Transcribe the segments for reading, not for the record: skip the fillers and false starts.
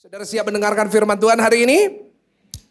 Saudara siap mendengarkan firman Tuhan hari ini?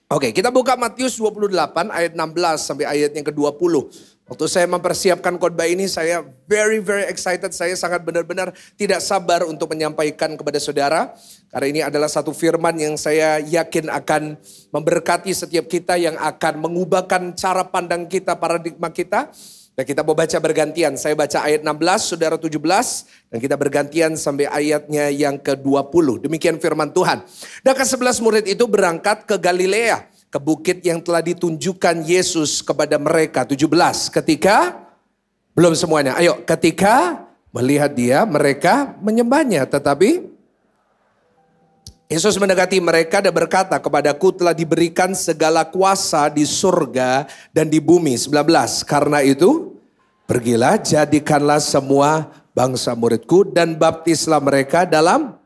Oke, kita buka Matius 28 ayat 16 sampai ayat yang ke-20. Waktu saya mempersiapkan khotbah ini, saya very excited. Saya sangat benar-benar tidak sabar untuk menyampaikan kepada saudara. Karena ini adalah satu firman yang saya yakin akan memberkati setiap kita, yang akan mengubahkan cara pandang kita, paradigma kita. Dan kita mau baca bergantian. Saya baca ayat 16, saudara 17. Dan kita bergantian sampai ayatnya yang ke-20. Demikian firman Tuhan. Dan ke-11 murid itu berangkat ke Galilea, ke bukit yang telah ditunjukkan Yesus kepada mereka. 17, ketika, belum semuanya. Ayo, ketika melihat dia, mereka menyembahnya. Tetapi Yesus mendekati mereka dan berkata, kepadaku telah diberikan segala kuasa di surga dan di bumi. 19, karena itu pergilah, jadikanlah semua bangsa muridku dan baptislah mereka dalam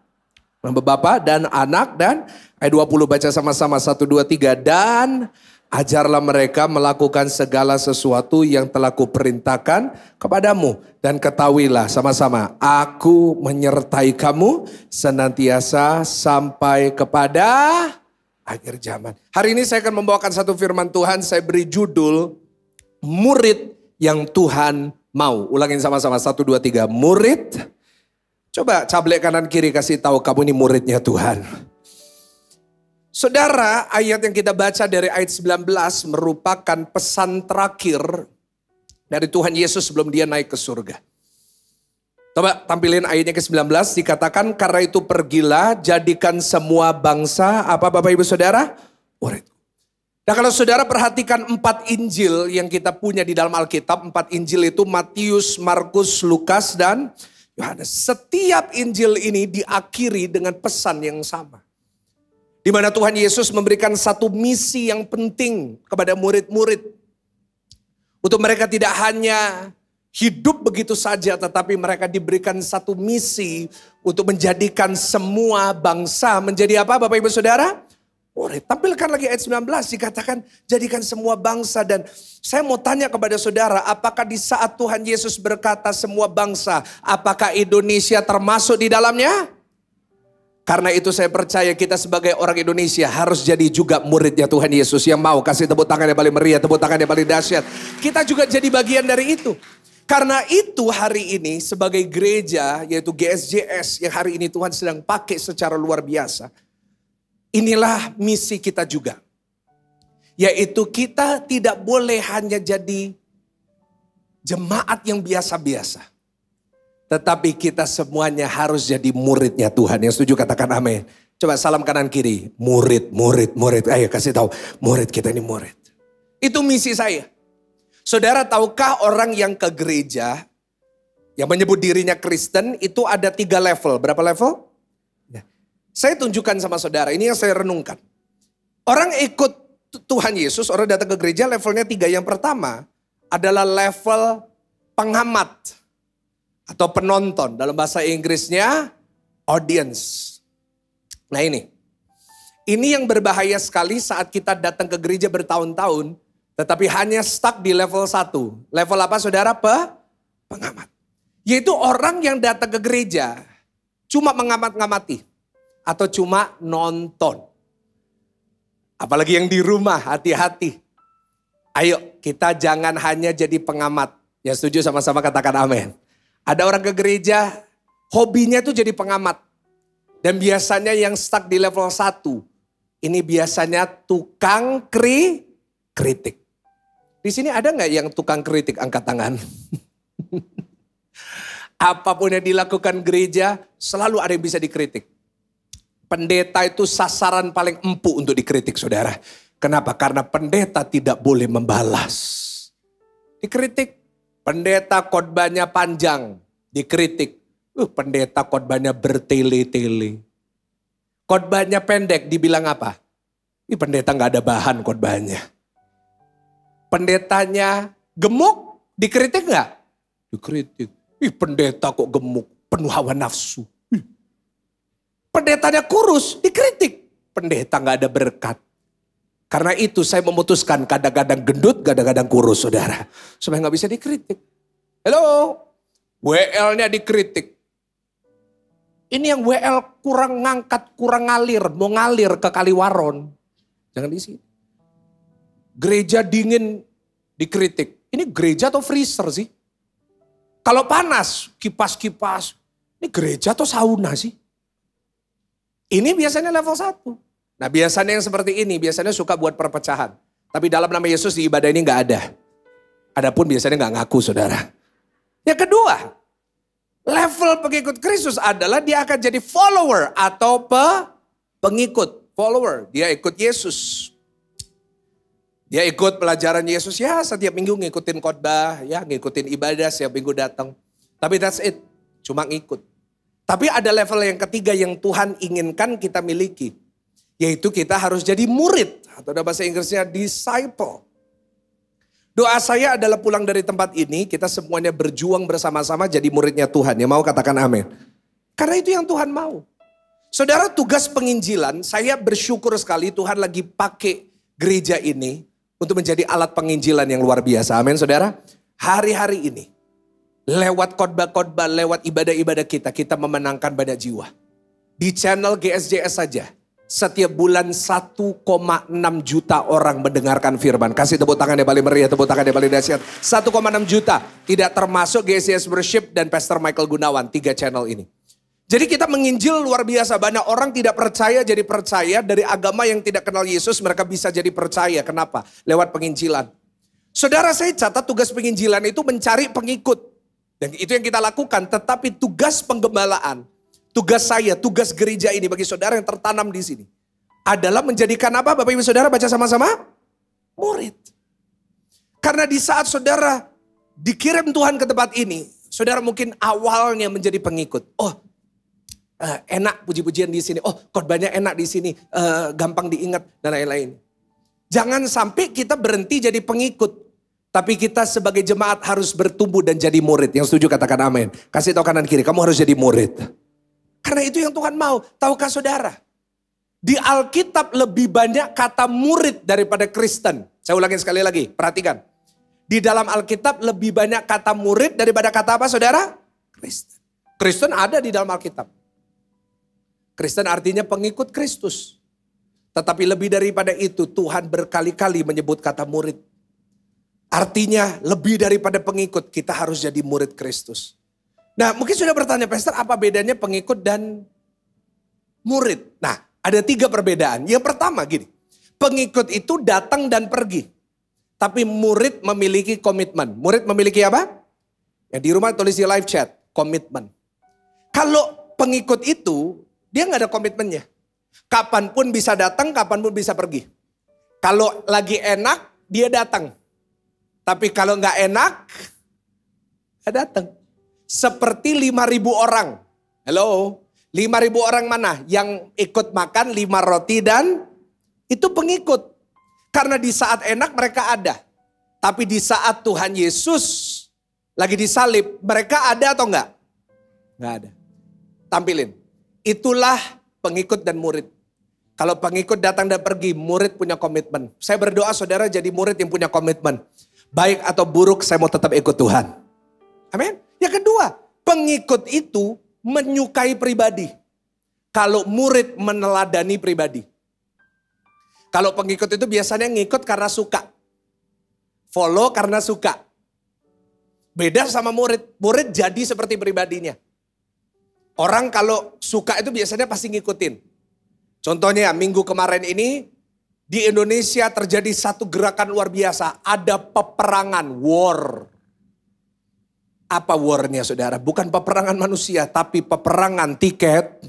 nama Bapa dan Anak dan ayat 20 baca sama-sama 1, 2, 3. Dan ajarlah mereka melakukan segala sesuatu yang telah kuperintahkan kepadamu. Dan ketahuilah sama-sama, aku menyertai kamu senantiasa sampai kepada akhir zaman. Hari ini saya akan membawakan satu firman Tuhan, saya beri judul murid yang Tuhan mau. Ulangin sama-sama 1, 2, 3. Murid. Coba cablek kanan kiri kasih tahu kamu ini muridnya Tuhan. Saudara, ayat yang kita baca dari ayat 19 merupakan pesan terakhir dari Tuhan Yesus sebelum dia naik ke surga. Coba tampilin ayatnya ke-19, dikatakan karena itu pergilah, jadikan semua bangsa, apa Bapak Ibu Saudara? Murid. Nah kalau saudara perhatikan 4 Injil yang kita punya di dalam Alkitab, 4 Injil itu Matius, Markus, Lukas, dan Yohanes. Setiap Injil ini diakhiri dengan pesan yang sama. Di mana Tuhan Yesus memberikan satu misi yang penting kepada murid-murid. Untuk mereka tidak hanya hidup begitu saja, tetapi mereka diberikan satu misi untuk menjadikan semua bangsa menjadi apa Bapak Ibu Saudara? Murid. Tampilkan lagi ayat 19, dikatakan jadikan semua bangsa. Dan saya mau tanya kepada saudara, apakah di saat Tuhan Yesus berkata semua bangsa, apakah Indonesia termasuk di dalamnya? Karena itu saya percaya kita sebagai orang Indonesia harus jadi juga muridnya Tuhan Yesus. Yang mau kasih tepuk tangan yang paling meriah, tepuk tangan yang paling dahsyat. Kita juga jadi bagian dari itu. Karena itu hari ini sebagai gereja, yaitu GSJS yang hari ini Tuhan sedang pakai secara luar biasa. Inilah misi kita juga. Yaitu kita tidak boleh hanya jadi jemaat yang biasa-biasa. Tetapi kita semuanya harus jadi muridnya Tuhan. Yang setuju katakan amin. Coba salam kanan kiri. Murid. Ayo kasih tahu. Murid, kita ini murid. Itu misi saya. Saudara tahukah orang yang ke gereja, yang menyebut dirinya Kristen, itu ada 3 level. Berapa level? Saya tunjukkan sama saudara, ini yang saya renungkan. Orang ikut Tuhan Yesus, orang datang ke gereja levelnya 3. Yang pertama adalah level pengamat atau penonton. Dalam bahasa Inggrisnya audience. Nah ini yang berbahaya sekali saat kita datang ke gereja bertahun-tahun, tetapi hanya stuck di level 1. Level apa saudara? Pengamat. Yaitu orang yang datang ke gereja cuma mengamat-ngamati. Atau cuma nonton. Apalagi yang di rumah, hati-hati. Ayo kita jangan hanya jadi pengamat. Ya setuju sama-sama katakan amin. Ada orang ke gereja, hobinya tuh jadi pengamat. Dan biasanya yang stuck di level 1. Ini biasanya tukang kritik. Di sini ada gak yang tukang kritik? Angkat tangan. Apapun yang dilakukan gereja, selalu ada yang bisa dikritik. Pendeta itu sasaran paling empuk untuk dikritik saudara. Kenapa? Karena pendeta tidak boleh membalas. Dikritik. Pendeta khotbahnya panjang. Dikritik. Pendeta khotbahnya bertele-tele. Khotbahnya pendek dibilang apa? Pendeta gak ada bahan khotbahnya. Pendetanya gemuk, dikritik gak? Dikritik. Pendeta kok gemuk, penuh hawa nafsu. Pendetanya kurus, dikritik. Pendeta gak ada berkat. Karena itu saya memutuskan kadang-kadang gendut, kadang-kadang kurus saudara. Supaya gak bisa dikritik. Halo, WL-nya dikritik. Ini yang WL kurang ngangkat, kurang ngalir, mau ngalir ke Kaliwaron. Jangan di sini. Gereja dingin dikritik. Ini gereja atau freezer sih? Kalau panas, kipas-kipas. Ini gereja atau sauna sih? Ini biasanya level 1. Nah biasanya yang seperti ini, biasanya suka buat perpecahan. Tapi dalam nama Yesus di ibadah ini gak ada. Adapun biasanya gak ngaku saudara. Yang kedua, level pengikut Kristus adalah dia akan jadi follower atau pengikut. Follower, dia ikut Yesus. Dia ikut pelajaran Yesus ya setiap minggu ngikutin khotbah, ya ngikutin ibadah setiap minggu datang. Tapi that's it, cuma ngikut. Tapi ada level yang ketiga yang Tuhan inginkan kita miliki. Yaitu kita harus jadi murid atau dalam bahasa Inggrisnya disciple. Doa saya adalah pulang dari tempat ini, kita semuanya berjuang bersama-sama jadi muridnya Tuhan. Yang mau katakan amin. Karena itu yang Tuhan mau. Saudara, tugas penginjilan, saya bersyukur sekali Tuhan lagi pakai gereja ini untuk menjadi alat penginjilan yang luar biasa. Amin saudara. Hari-hari ini, lewat khotbah-khotbah, lewat ibadah-ibadah kita memenangkan banyak jiwa. Di channel GSJS saja. Setiap bulan 1,6 juta orang mendengarkan firman. Kasih tepuk tangan yang paling meriah, tepuk tangan yang paling dahsyat. 1,6 juta. Tidak termasuk GSJS Worship dan Pastor Michael Gunawan. 3 channel ini. Jadi kita menginjil luar biasa. Banyak orang tidak percaya jadi percaya. Dari agama yang tidak kenal Yesus mereka bisa jadi percaya. Kenapa? Lewat penginjilan. Saudara, saya catat tugas penginjilan itu mencari pengikut. Dan itu yang kita lakukan. Tetapi tugas penggembalaan. Tugas saya, tugas gereja ini bagi saudara yang tertanam di sini adalah menjadikan apa Bapak Ibu Saudara baca sama-sama? Murid. Karena di saat saudara dikirim Tuhan ke tempat ini, saudara mungkin awalnya menjadi pengikut. Oh, enak puji-pujian di sini. Oh, khotbahnya enak di sini, gampang diingat dan lain-lain. Jangan sampai kita berhenti jadi pengikut. Tapi kita sebagai jemaat harus bertumbuh dan jadi murid. Yang setuju katakan amin. Kasih tahu kanan kiri, kamu harus jadi murid. Karena itu yang Tuhan mau. Tahukah saudara? Di Alkitab lebih banyak kata murid daripada Kristen. Saya ulangi sekali lagi, perhatikan. Di dalam Alkitab lebih banyak kata murid daripada kata apa saudara? Kristen. Kristen ada di dalam Alkitab. Kristen artinya pengikut Kristus. Tetapi lebih daripada itu Tuhan berkali-kali menyebut kata murid. Artinya lebih daripada pengikut kita harus jadi murid Kristus. Nah mungkin sudah bertanya Pastor apa bedanya pengikut dan murid? Nah ada 3 perbedaan. Yang pertama gini, pengikut itu datang dan pergi. Tapi murid memiliki komitmen. Murid memiliki apa? Ya, di rumah tulis di live chat, komitmen. Kalau pengikut itu dia gak ada komitmennya. Kapanpun bisa datang, kapanpun bisa pergi. Kalau lagi enak dia datang. Tapi kalau gak enak, gak datang. Seperti 5.000 orang. Halo, 5.000 orang mana? Yang ikut makan 5 roti dan itu pengikut. Karena di saat enak mereka ada. Tapi di saat Tuhan Yesus lagi disalib, mereka ada atau enggak? Enggak ada. Tampilin. Itulah pengikut dan murid. Kalau pengikut datang dan pergi, murid punya komitmen. Saya berdoa saudara jadi murid yang punya komitmen. Baik atau buruk saya mau tetap ikut Tuhan. Amin. Yang kedua, pengikut itu menyukai pribadi. Kalau murid meneladani pribadi. Kalau pengikut itu biasanya ngikut karena suka. Follow karena suka. Beda sama murid. Murid jadi seperti pribadinya. Orang kalau suka itu biasanya pasti ngikutin. Contohnya minggu kemarin ini di Indonesia terjadi satu gerakan luar biasa. Ada peperangan, war. Apa warnya saudara? Bukan peperangan manusia, tapi peperangan tiket.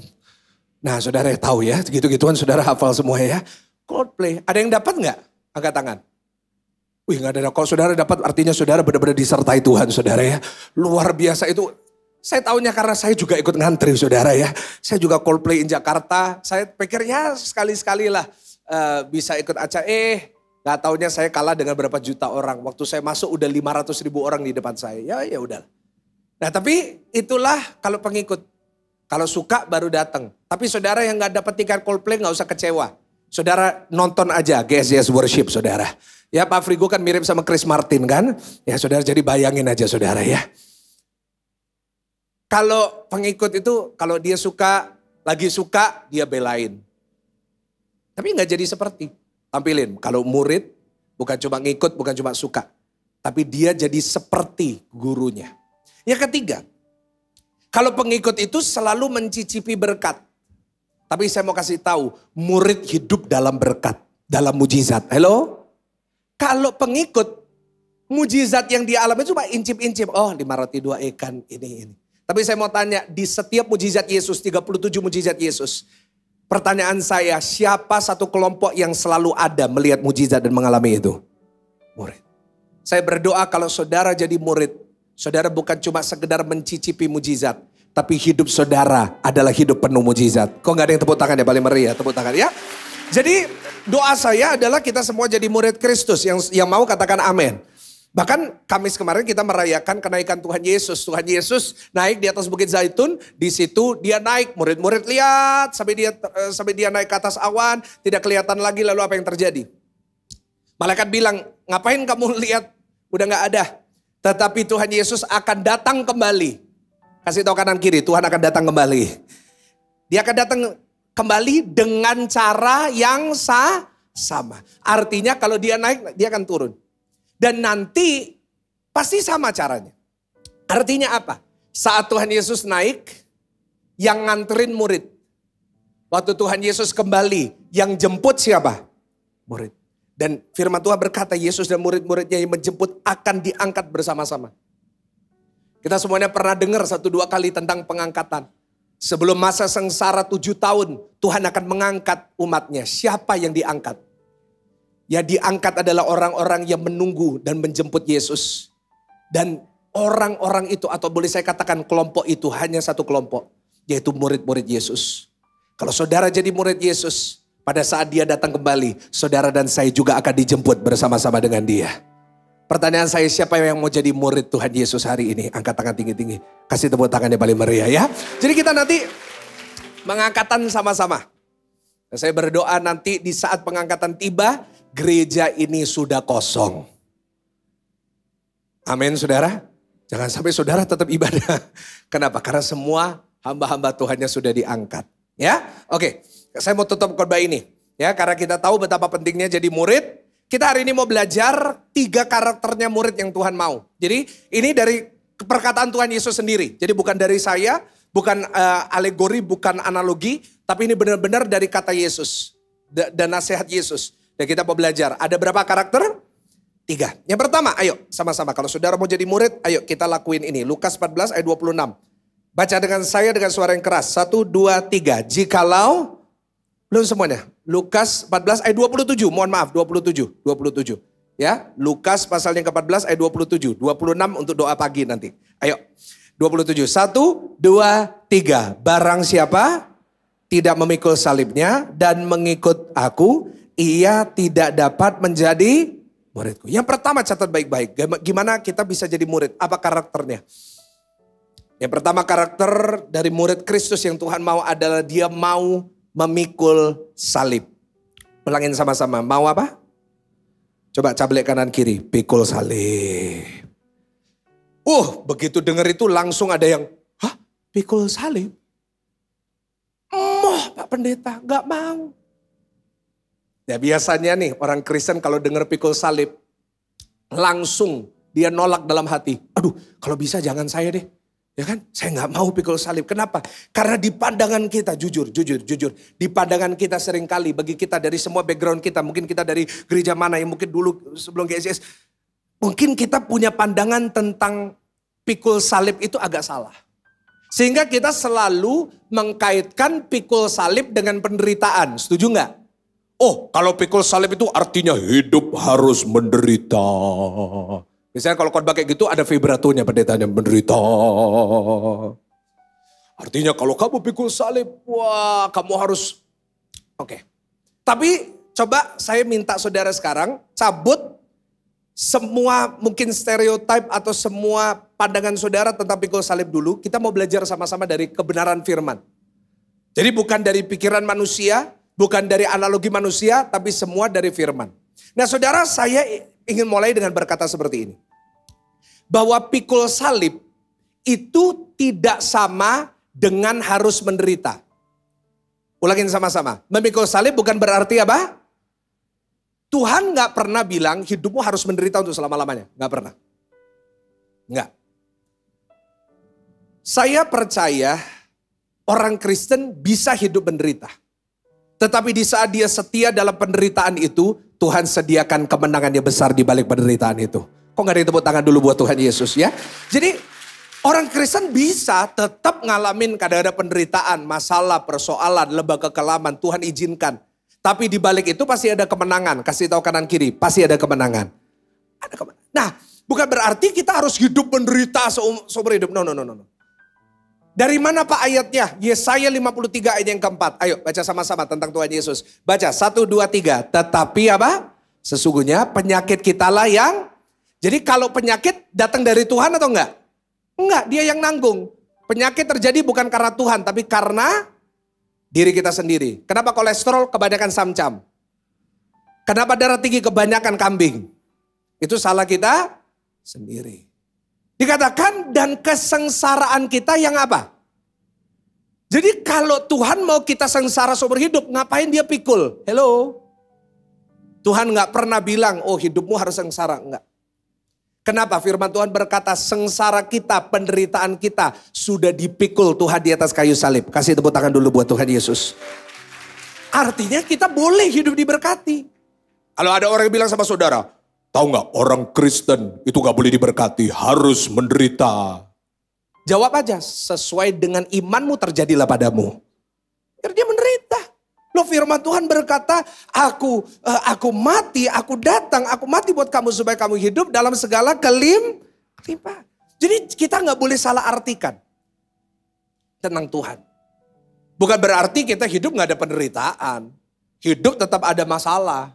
Nah saudara tahu ya, gitu-gituan saudara hafal semua ya. Coldplay, ada yang dapat nggak? Angkat tangan. Wih nggak ada, kalau saudara dapat artinya saudara benar-benar disertai Tuhan saudara ya. Luar biasa itu. Saya tahunya karena saya juga ikut ngantri saudara ya. Saya juga Coldplay in Jakarta. Saya pikir ya sekali-sekali lah bisa ikut acara. Gak taunya saya kalah dengan berapa juta orang. Waktu saya masuk udah 500.000 orang di depan saya. Ya udah. Nah tapi itulah kalau pengikut. Kalau suka baru datang. Tapi saudara yang gak dapat tiket Coldplay gak usah kecewa. Saudara nonton aja GSJS Worship saudara. Ya Pak Frigo kan mirip sama Chris Martin kan. Ya saudara jadi bayangin aja saudara ya. Kalau pengikut itu, kalau dia suka, lagi suka, dia belain. Tapi nggak jadi seperti. Tampilin, kalau murid bukan cuma ngikut, bukan cuma suka. Tapi dia jadi seperti gurunya. Yang ketiga, kalau pengikut itu selalu mencicipi berkat. Tapi saya mau kasih tahu, murid hidup dalam berkat, dalam mujizat. Halo? Kalau pengikut, mujizat yang dia alami cuma incip-incip. Oh, 5 roti 2 ikan, ini. Tapi saya mau tanya, di setiap mujizat Yesus, 37 mujizat Yesus. Pertanyaan saya, siapa satu kelompok yang selalu ada melihat mujizat dan mengalami itu? Murid. Saya berdoa kalau saudara jadi murid, saudara bukan cuma sekedar mencicipi mujizat, tapi hidup saudara adalah hidup penuh mujizat. Kok gak ada yang tepuk tangan ya? Paling meriah tepuk tangan ya. Jadi doa saya adalah kita semua jadi murid Kristus. Yang mau katakan amin. Bahkan Kamis kemarin kita merayakan kenaikan Tuhan Yesus. Tuhan Yesus naik di atas Bukit Zaitun. Di situ dia naik, murid-murid lihat sampai dia naik ke atas awan. Tidak kelihatan lagi, lalu apa yang terjadi? Malaikat bilang, ngapain kamu lihat? Udah gak ada. Tetapi Tuhan Yesus akan datang kembali. Kasih tahu kanan kiri, Tuhan akan datang kembali. Dia akan datang kembali dengan cara yang sama. Artinya kalau dia naik, dia akan turun. Dan nanti pasti sama caranya. Artinya apa? Saat Tuhan Yesus naik, yang nganterin murid. Waktu Tuhan Yesus kembali, yang jemput siapa? Murid. Dan firman Tuhan berkata, Yesus dan murid-muridnya yang menjemput akan diangkat bersama-sama. Kita semuanya pernah dengar 1-2 kali tentang pengangkatan. Sebelum masa sengsara 7 tahun, Tuhan akan mengangkat umatnya. Siapa yang diangkat? Ya diangkat adalah orang-orang yang menunggu dan menjemput Yesus. Dan orang-orang itu, atau boleh saya katakan kelompok itu hanya satu kelompok. Yaitu murid-murid Yesus. Kalau saudara jadi murid Yesus, pada saat dia datang kembali, saudara dan saya juga akan dijemput bersama-sama dengan dia. Pertanyaan saya, siapa yang mau jadi murid Tuhan Yesus hari ini? Angkat tangan tinggi-tinggi. Kasih tepuk tangan yang paling meriah ya. Jadi kita nanti mengangkatan sama-sama. Saya berdoa nanti di saat pengangkatan tiba, gereja ini sudah kosong. Amin saudara. Jangan sampai saudara tetap ibadah. Kenapa? Karena semua hamba-hamba Tuhannya sudah diangkat. Ya, oke. Saya mau tutup khotbah ini. Ya, karena kita tahu betapa pentingnya jadi murid. Kita hari ini mau belajar 3 karakternya murid yang Tuhan mau. Jadi ini dari perkataan Tuhan Yesus sendiri. Jadi bukan dari saya, bukan alegori, bukan analogi. Tapi ini benar-benar dari kata Yesus dan nasihat Yesus. Dan kita mau belajar. Ada berapa karakter? 3. Yang pertama, ayo sama-sama. Kalau saudara mau jadi murid, ayo kita lakuin ini. Lukas 14 ayat 26. Baca dengan saya dengan suara yang keras. 1, 2, 3. Jikalau, belum semuanya. Lukas 14 ayat 27. Mohon maaf, 27. Ya, Lukas pasal yang ke-14 ayat 27. 26 untuk doa pagi nanti. Ayo, 27. 1, 2, 3. Barang siapa tidak memikul salibnya dan mengikut aku, ia tidak dapat menjadi muridku. Yang pertama catat baik-baik. Gimana kita bisa jadi murid? Apa karakternya? Yang pertama karakter dari murid Kristus yang Tuhan mau adalah dia mau memikul salib. Ulangin sama-sama. Mau apa? Coba cablek kanan kiri. Pikul salib. Begitu dengar itu langsung ada yang, hah? Pikul salib? Pak pendeta, gak mau. Ya biasanya nih orang Kristen kalau dengar pikul salib, langsung dia nolak dalam hati. Aduh, kalau bisa jangan saya deh. Ya kan, saya nggak mau pikul salib. Kenapa? Karena di pandangan kita, jujur. Di pandangan kita seringkali, bagi kita dari semua background kita, mungkin kita dari gereja mana yang mungkin dulu sebelum GSS, mungkin kita punya pandangan tentang pikul salib itu agak salah. Sehingga kita selalu mengkaitkan pikul salib dengan penderitaan. Setuju nggak? Oh, kalau pikul salib itu artinya hidup harus menderita. Misalnya kalau khotbah kayak gitu ada vibratonya pendetanya menderita. Artinya kalau kamu pikul salib, wah kamu harus. Oke. Tapi coba saya minta saudara sekarang cabut semua mungkin stereotip atau semua pandangan saudara tentang pikul salib dulu. Kita mau belajar sama-sama dari kebenaran firman. Jadi bukan dari pikiran manusia, bukan dari analogi manusia, tapi semua dari firman. Nah saudara, saya ingin mulai dengan berkata seperti ini. Bahwa pikul salib itu tidak sama dengan harus menderita. Ulangin sama-sama. Memikul salib bukan berarti apa? Tuhan gak pernah bilang hidupmu harus menderita untuk selama-lamanya. Gak pernah. Enggak. Saya percaya orang Kristen bisa hidup menderita. Tetapi di saat dia setia dalam penderitaan itu, Tuhan sediakan kemenangan yang besar di balik penderitaan itu. Kok gak ada yang tepuk tangan dulu buat Tuhan Yesus ya? Jadi orang Kristen bisa tetap ngalamin kadang-kadang penderitaan, masalah, persoalan, lembah kekelaman, Tuhan izinkan. Tapi di balik itu pasti ada kemenangan. Kasih tahu kanan kiri, pasti ada kemenangan. Nah, bukan berarti kita harus hidup menderita seumur hidup. No. Dari mana Pak ayatnya? Yesaya 53 ayat yang keempat. Ayo baca sama-sama tentang Tuhan Yesus. Baca 1, 2, 3. Tetapi apa? Sesungguhnya penyakit kita lah yang. Jadi kalau penyakit datang dari Tuhan atau enggak? Enggak, dia yang nanggung. Penyakit terjadi bukan karena Tuhan, tapi karena diri kita sendiri. Kenapa kolesterol kebanyakan samcam? Kenapa darah tinggi kebanyakan kambing? Itu salah kita sendiri. Dikatakan dan kesengsaraan kita yang apa? Jadi kalau Tuhan mau kita sengsara seumur hidup, ngapain dia pikul? Hello? Tuhan gak pernah bilang, oh hidupmu harus sengsara. Enggak. Kenapa? Firman Tuhan berkata sengsara kita, penderitaan kita sudah dipikul Tuhan di atas kayu salib. Kasih tepuk tangan dulu buat Tuhan Yesus. Artinya kita boleh hidup diberkati. Kalau ada orang yang bilang sama saudara, tahu gak orang Kristen itu gak boleh diberkati, harus menderita. Jawab aja, sesuai dengan imanmu terjadilah padamu. Biar dia menderita. Loh firman Tuhan berkata, aku mati, aku datang, aku mati buat kamu supaya kamu hidup dalam segala kelimpahan. Jadi kita gak boleh salah artikan tentang Tuhan. Bukan berarti kita hidup gak ada penderitaan. Hidup tetap ada masalah.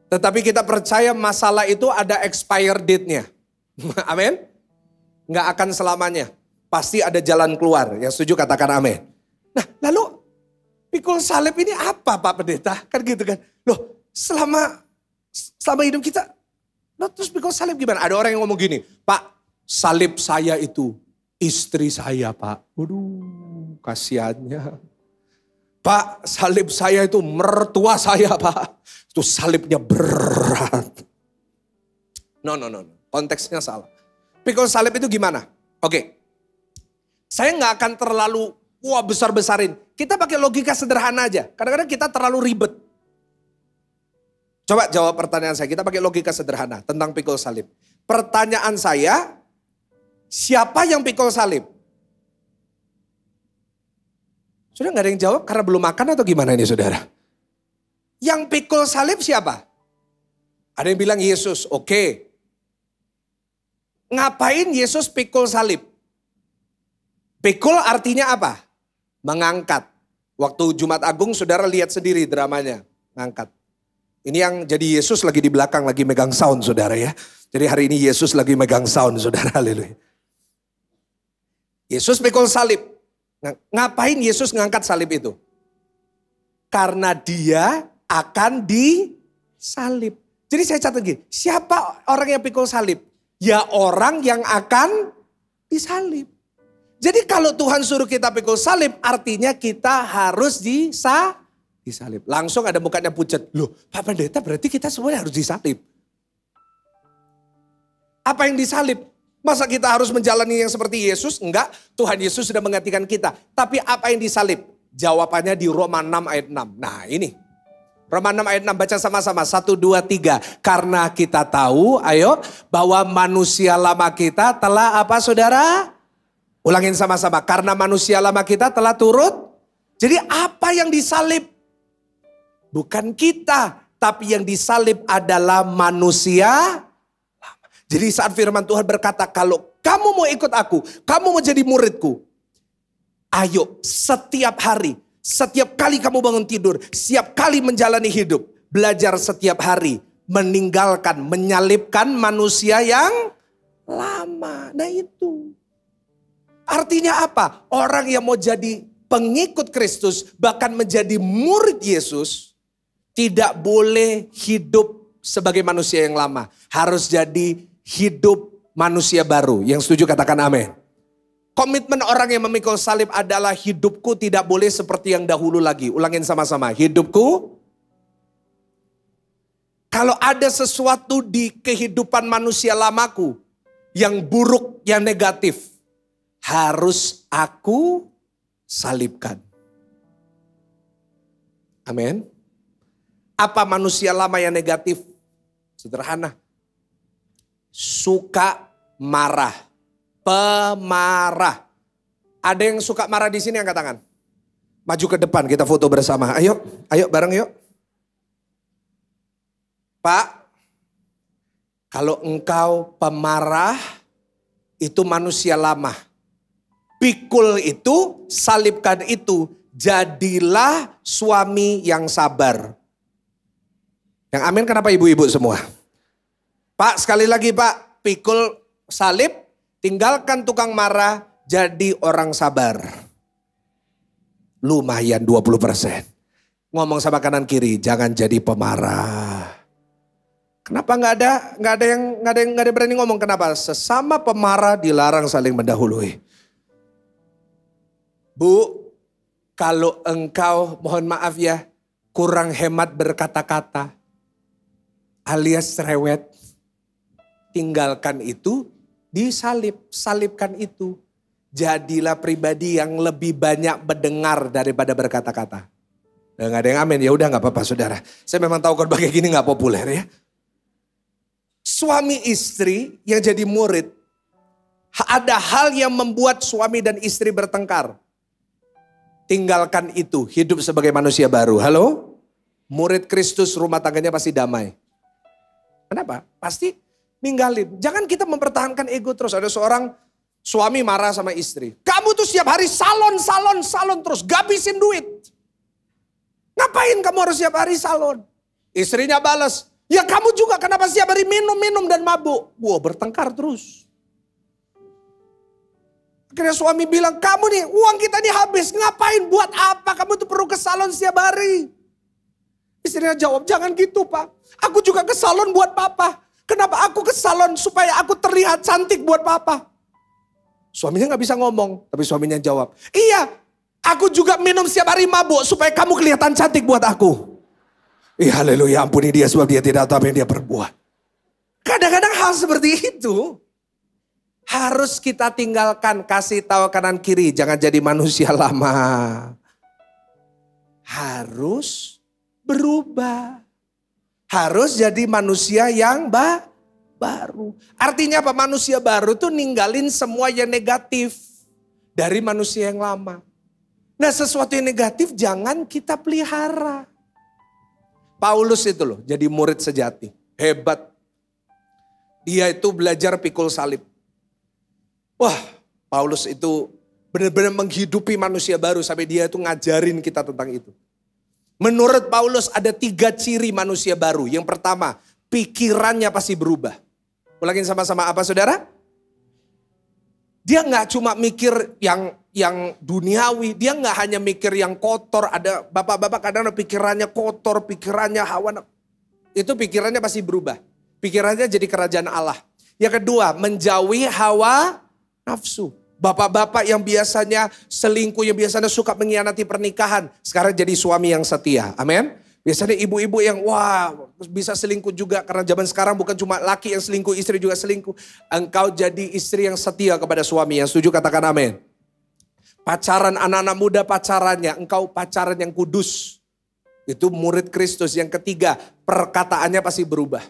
Tetapi kita percaya masalah itu ada expire date-nya. Amin. Nggak akan selamanya. Pasti ada jalan keluar. Yang setuju katakan amin. Nah lalu pikul salib ini apa Pak Pendeta? Kan gitu kan. Loh selama hidup kita. Loh, terus pikul salib gimana? Ada orang yang ngomong gini. Pak salib saya itu istri saya Pak. Waduh kasihannya. Pak salib saya itu mertua saya Pak. Itu salibnya berat. No. Konteksnya salah. Pikul salib itu gimana? Oke. Saya gak akan terlalu besar-besarin. Kita pakai logika sederhana aja. Kadang-kadang kita terlalu ribet. Coba jawab pertanyaan saya. Kita pakai logika sederhana tentang pikul salib. Pertanyaan saya, siapa yang pikul salib? Sudah gak ada yang jawab karena belum makan atau gimana ini saudara? Yang pikul salib siapa? Ada yang bilang Yesus, oke. Ngapain Yesus pikul salib? Pikul artinya apa? Mengangkat. Waktu Jumat Agung saudara lihat sendiri dramanya. Ngangkat. Ini yang jadi Yesus lagi di belakang lagi megang sound saudara ya. Jadi hari ini Yesus lagi megang sound saudara. Haleluya. Yesus pikul salib. Ngapain Yesus ngangkat salib itu? Karena dia akan disalib. Jadi saya catat gini, siapa orang yang pikul salib? Ya orang yang akan disalib. Jadi kalau Tuhan suruh kita pikul salib, artinya kita harus disalib. Langsung ada mukanya pucat. Loh Pak Pendeta berarti kita semuanya harus disalib. Apa yang disalib? Masa kita harus menjalani yang seperti Yesus? Enggak, Tuhan Yesus sudah menggantikan kita. Tapi apa yang disalib? Jawabannya di Roma 6 ayat 6. Nah ini. Roma 6 ayat 6 baca sama-sama. 1, 2, 3. Karena kita tahu, ayo, bahwa manusia lama kita telah apa saudara? Ulangin sama-sama. Karena manusia lama kita telah turut. Jadi apa yang disalib? Bukan kita. Tapi yang disalib adalah manusia. Jadi saat firman Tuhan berkata, kalau kamu mau ikut aku, kamu mau jadi muridku. Ayo setiap hari. Setiap kali kamu bangun tidur, setiap kali menjalani hidup, belajar setiap hari, meninggalkan, menyalibkan manusia yang lama. Nah itu. Artinya apa? Orang yang mau jadi pengikut Kristus, bahkan menjadi murid Yesus, tidak boleh hidup sebagai manusia yang lama. Harus jadi hidup manusia baru. Yang setuju katakan amin. Komitmen orang yang memikul salib adalah hidupku tidak boleh seperti yang dahulu lagi. Ulangin sama-sama, hidupku. Kalau ada sesuatu di kehidupan manusia lamaku yang buruk, yang negatif, harus aku salibkan. Amin. Apa manusia lama yang negatif? Sederhana. Suka marah. Pemarah. Ada yang suka marah di sini, angkat tangan. Maju ke depan, kita foto bersama. Ayo bareng yuk. Pak, kalau engkau pemarah, itu manusia lama. Pikul itu, salibkan itu, jadilah suami yang sabar. Yang amin kenapa ibu-ibu semua? Pak, sekali lagi Pak, pikul salib, tinggalkan tukang marah, jadi orang sabar. Lumayan 20%. Ngomong sama kanan kiri, jangan jadi pemarah. Kenapa nggak ada berani ngomong? Kenapa? Sesama pemarah dilarang saling mendahului. Bu, kalau engkau, mohon maaf ya, kurang hemat berkata-kata, alias cerewet, tinggalkan itu, salibkan itu. Jadilah pribadi yang lebih banyak mendengar daripada berkata-kata. Nggak ada yang amin, ya udah nggak apa-apa saudara. Saya memang tahu khotbah kayak gini nggak populer ya. Suami istri yang jadi murid, ada hal yang membuat suami dan istri bertengkar. Tinggalkan itu, hidup sebagai manusia baru. Halo? Murid Kristus rumah tangganya pasti damai. Kenapa? Pasti ninggalin. Jangan kita mempertahankan ego terus. Ada seorang suami marah sama istri. Kamu tuh setiap hari salon terus. Gabisin duit. Ngapain kamu harus setiap hari salon? Istrinya balas. Ya kamu juga kenapa setiap hari minum dan mabuk. Wah, bertengkar terus. Akhirnya suami bilang, kamu nih uang kita nih habis. Ngapain? Buat apa? Kamu tuh perlu ke salon setiap hari. Istrinya jawab, jangan gitu Pak. Aku juga ke salon buat Papa. Kenapa aku ke salon? Supaya aku terlihat cantik buat Papa. Suaminya gak bisa ngomong. Tapi suaminya jawab, iya aku juga minum setiap hari mabuk. Supaya kamu kelihatan cantik buat aku. Haleluya, ampuni dia sebab dia tidak tahu apa yang dia perbuat. Kadang-kadang hal seperti itu harus kita tinggalkan. Kasih tahu kanan kiri, jangan jadi manusia lama. Harus berubah. Harus jadi manusia yang baru. Artinya apa? Manusia baru tuh ninggalin semua yang negatif dari manusia yang lama. Nah, sesuatu yang negatif jangan kita pelihara. Paulus itu loh jadi murid sejati. Hebat. Dia itu belajar pikul salib. Wah, Paulus itu benar-benar menghidupi manusia baru sampai dia itu ngajarin kita tentang itu. Menurut Paulus ada 3 ciri manusia baru. Yang pertama, pikirannya pasti berubah. Ulangin sama-sama apa saudara? Dia gak cuma mikir yang duniawi. Dia gak hanya mikir yang kotor. Ada bapak-bapak kadang pikirannya kotor, pikirannya hawa. Itu pikirannya pasti berubah. Pikirannya jadi kerajaan Allah. Yang kedua, menjauhi hawa nafsu. Bapak-bapak yang biasanya selingkuh, yang biasanya suka mengkhianati pernikahan. Sekarang jadi suami yang setia. Amin. Biasanya ibu-ibu yang bisa selingkuh juga. Karena zaman sekarang bukan cuma laki yang selingkuh, istri juga selingkuh. Engkau jadi istri yang setia kepada suami. Yang setuju katakan amin. Pacaran anak-anak muda pacarannya. Engkau pacaran yang kudus. Itu murid Kristus. Yang ketiga, perkataannya pasti berubah.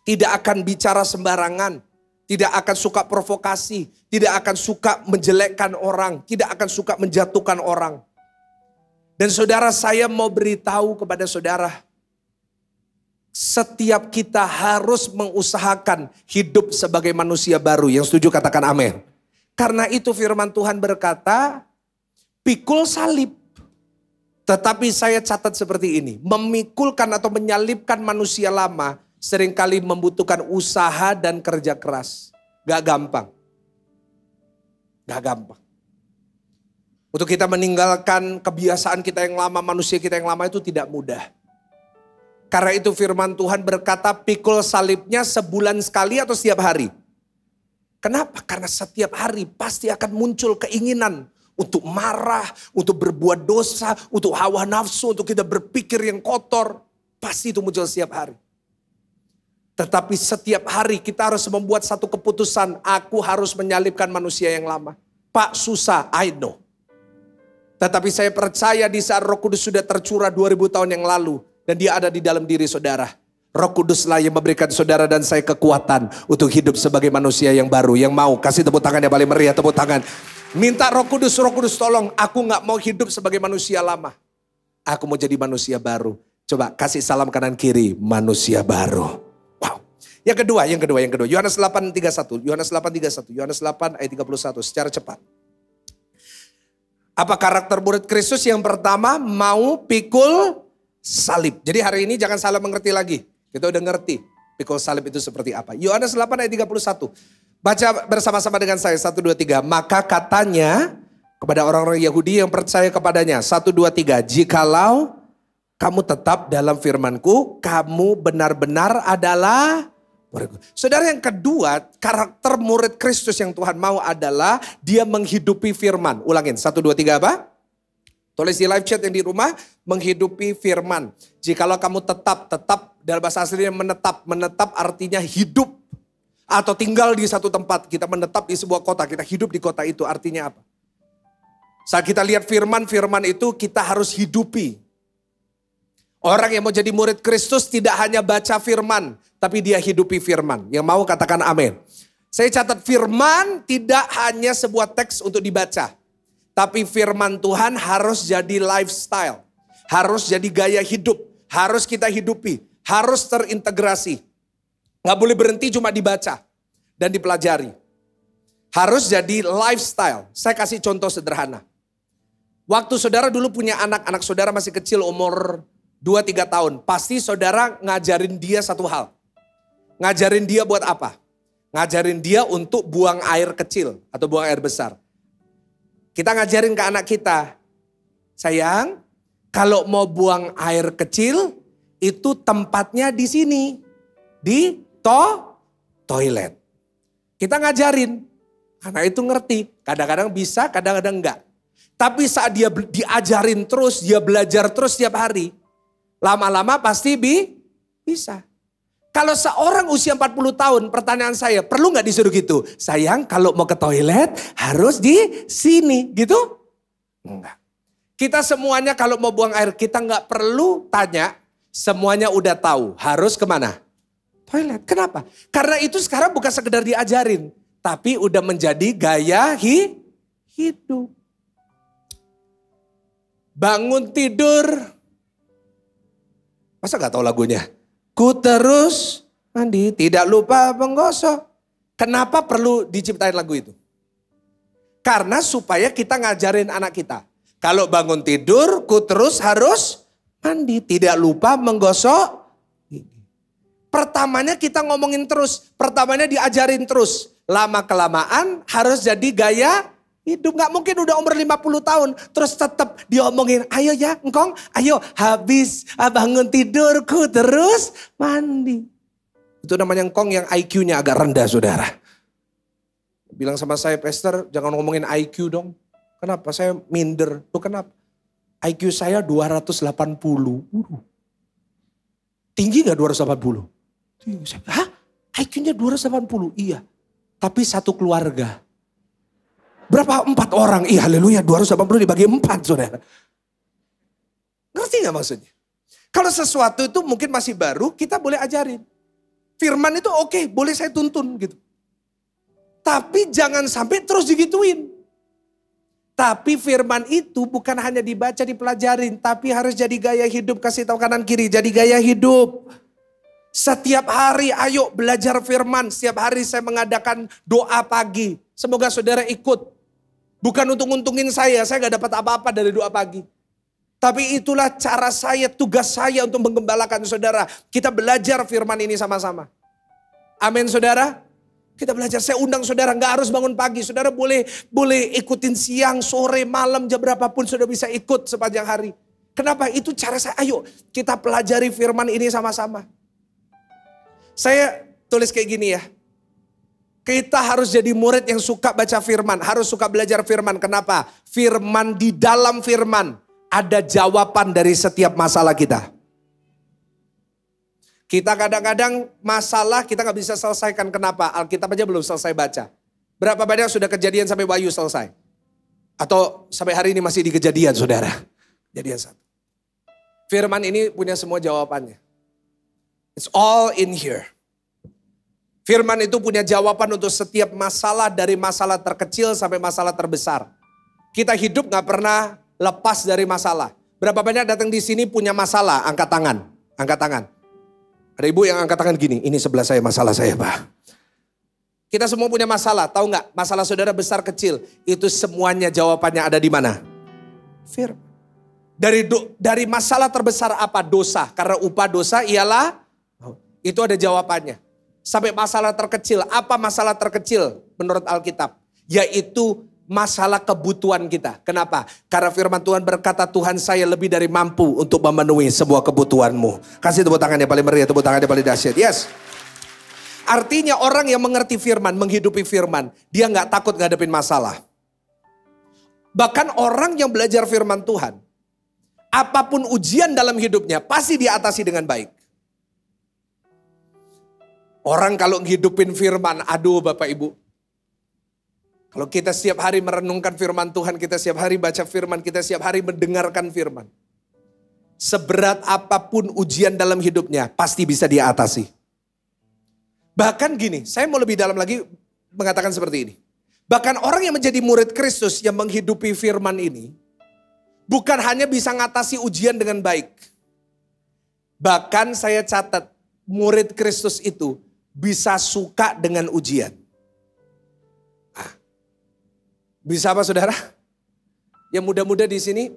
Tidak akan bicara sembarangan. Tidak akan suka provokasi. Tidak akan suka menjelekkan orang. Tidak akan suka menjatuhkan orang. Dan saudara, saya mau beritahu kepada saudara. Setiap kita harus mengusahakan hidup sebagai manusia baru. Yang setuju katakan amin. Karena itu firman Tuhan berkata, pikul salib. Tetapi saya catat seperti ini. Memikulkan atau menyalibkan manusia lama seringkali membutuhkan usaha dan kerja keras. Gak gampang. Gak gampang. Untuk kita meninggalkan kebiasaan kita yang lama, manusia kita yang lama itu tidak mudah. Karena itu firman Tuhan berkata pikul salibnya sebulan sekali atau setiap hari? Kenapa? Karena setiap hari pasti akan muncul keinginan untuk marah, untuk berbuat dosa, untuk hawa nafsu, untuk kita berpikir yang kotor. Pasti itu muncul setiap hari. Tetapi setiap hari kita harus membuat satu keputusan. Aku harus menyalibkan manusia yang lama. Pak, susah, I know. Tetapi saya percaya di saat Roh Kudus sudah tercurah 2000 tahun yang lalu. Dan dia ada di dalam diri saudara. Roh Kuduslah yang memberikan saudara dan saya kekuatan untuk hidup sebagai manusia yang baru. Yang mau kasih tepuk tangan yang paling meriah, tepuk tangan. Minta Roh Kudus tolong. Aku gak mau hidup sebagai manusia lama. Aku mau jadi manusia baru. Coba kasih salam kanan kiri, manusia baru. Wow. Yang kedua. Yohanes 8:31. Yohanes 8 ayat 31 secara cepat. Apa karakter murid Kristus? Yang pertama, mau pikul salib. Jadi hari ini jangan salah mengerti lagi. Kita udah ngerti pikul salib itu seperti apa. Yohanes 8 ayat 31. Baca bersama-sama dengan saya. 1, 2, 3. Maka katanya kepada orang-orang Yahudi yang percaya kepadanya. 1, 2, 3. Jikalau kamu tetap dalam firman-Ku, kamu benar-benar adalah murid-Ku. Saudara, yang kedua, karakter murid Kristus yang Tuhan mau adalah dia menghidupi firman. Ulangin, 1, 2, 3 apa? Tulis di live chat yang di rumah, menghidupi firman. Jikalau kamu tetap dalam bahasa aslinya menetap artinya hidup. Atau tinggal di satu tempat, kita menetap di sebuah kota, kita hidup di kota itu artinya apa? Saat kita lihat firman itu kita harus hidupi. Orang yang mau jadi murid Kristus tidak hanya baca firman, tapi dia hidupi firman. Yang mau katakan amin. Saya catat, firman tidak hanya sebuah teks untuk dibaca. Tapi firman Tuhan harus jadi lifestyle. Harus jadi gaya hidup. Harus kita hidupi. Harus terintegrasi. Gak boleh berhenti cuma dibaca dan dipelajari. Harus jadi lifestyle. Saya kasih contoh sederhana. Waktu saudara dulu punya anak saudara masih kecil umur 2-3 tahun. Pasti saudara ngajarin dia satu hal. Ngajarin dia buat apa? Ngajarin dia untuk buang air kecil atau buang air besar. Kita ngajarin ke anak kita, sayang, kalau mau buang air kecil, itu tempatnya di sini, di toilet. Kita ngajarin, anak itu ngerti, kadang-kadang bisa, kadang-kadang enggak. Tapi saat dia diajarin terus, dia belajar terus setiap hari, lama-lama pasti bisa. Kalau seorang usia 40 tahun, pertanyaan saya, perlu gak disuruh gitu? Sayang, kalau mau ke toilet harus di sini, gitu? Enggak. Kita semuanya kalau mau buang air, kita gak perlu tanya, semuanya udah tahu. Harus kemana? Toilet. Kenapa? Karena itu sekarang bukan sekedar diajarin, tapi udah menjadi gaya hidup. Bangun tidur, masa gak tahu lagunya? Ku terus mandi, tidak lupa menggosok. Kenapa perlu diciptain lagu itu? Karena supaya kita ngajarin anak kita. Kalau bangun tidur, ku terus harus mandi, tidak lupa menggosok. Pertamanya kita ngomongin terus, pertamanya diajarin terus. Lama-kelamaan harus jadi gaya hidup. Gak mungkin udah umur 50 tahun. Terus tetap diomongin, ayo ya engkong, ayo habis bangun tidurku terus mandi. Itu namanya engkong yang IQ-nya agak rendah saudara. Bilang sama saya, Pastor jangan ngomongin IQ dong. Kenapa? Saya minder. Tuh kenapa? IQ saya 280. Tinggi gak 280? Tinggi. Hah? IQ-nya 280? Iya. Tapi satu keluarga. Berapa? 4 orang. Iya haleluya, 280 dibagi 4 saudara. Ngerti gak maksudnya? Kalau sesuatu itu mungkin masih baru, kita boleh ajarin. Firman itu oke, boleh saya tuntun gitu. Tapi jangan sampai terus digituin. Tapi firman itu bukan hanya dibaca, dipelajarin. Tapi harus jadi gaya hidup. Kasih tahu kanan kiri, jadi gaya hidup. Setiap hari ayo belajar firman. Setiap hari saya mengadakan doa pagi. Semoga saudara ikut. Bukan untuk nguntungin saya gak dapat apa-apa dari doa pagi. Tapi itulah cara saya, tugas saya untuk menggembalakan saudara. Kita belajar firman ini sama-sama. Amin saudara. Kita belajar, saya undang saudara, gak harus bangun pagi. Saudara boleh ikutin siang, sore, malam, jam berapapun saudara bisa ikut sepanjang hari. Kenapa? Itu cara saya, ayo kita pelajari firman ini sama-sama. Saya tulis kayak gini ya. Kita harus jadi murid yang suka baca firman, harus suka belajar firman. Kenapa? Firman, di dalam firman ada jawaban dari setiap masalah kita. Kita kadang-kadang masalah kita gak bisa selesaikan. Kenapa? Alkitab aja belum selesai baca. Berapa banyak sudah kejadian sampai Wahyu selesai? Atau sampai hari ini masih di kejadian, saudara? Kejadian 1. Firman ini punya semua jawabannya. It's all in here. Firman itu punya jawaban untuk setiap masalah, dari masalah terkecil sampai masalah terbesar. Kita hidup gak pernah lepas dari masalah. Berapa banyak datang di sini punya masalah? Angkat tangan, angkat tangan. Ada ibu yang angkat tangan gini, ini sebelah saya masalah saya, Pak. Kita semua punya masalah, tahu gak? Masalah saudara besar kecil, itu semuanya jawabannya ada di mana? Firman. Dari masalah terbesar apa? Dosa. Karena upah dosa ialah, itu ada jawabannya. Sampai masalah terkecil. Apa masalah terkecil menurut Alkitab? Yaitu masalah kebutuhan kita. Kenapa? Karena firman Tuhan berkata, Tuhan saya lebih dari mampu untuk memenuhi sebuah kebutuhanmu. Kasih tepuk tangan yang paling meriah, tepuk tangan yang paling dahsyat. Yes. Artinya orang yang mengerti firman, menghidupi firman, dia gak takut ngadepin masalah. Bahkan orang yang belajar firman Tuhan, apapun ujian dalam hidupnya pasti diatasi dengan baik. Orang kalau ngehidupin firman, aduh Bapak Ibu. Kalau kita setiap hari merenungkan firman Tuhan, kita setiap hari baca firman, kita setiap hari mendengarkan firman. Seberat apapun ujian dalam hidupnya, pasti bisa diatasi. Bahkan gini, saya mau lebih dalam lagi mengatakan seperti ini. Bahkan orang yang menjadi murid Kristus yang menghidupi firman ini, bukan hanya bisa ngatasi ujian dengan baik. Bahkan saya catat, murid Kristus itu bisa suka dengan ujian. Bisa apa saudara? Yang muda-muda di sini,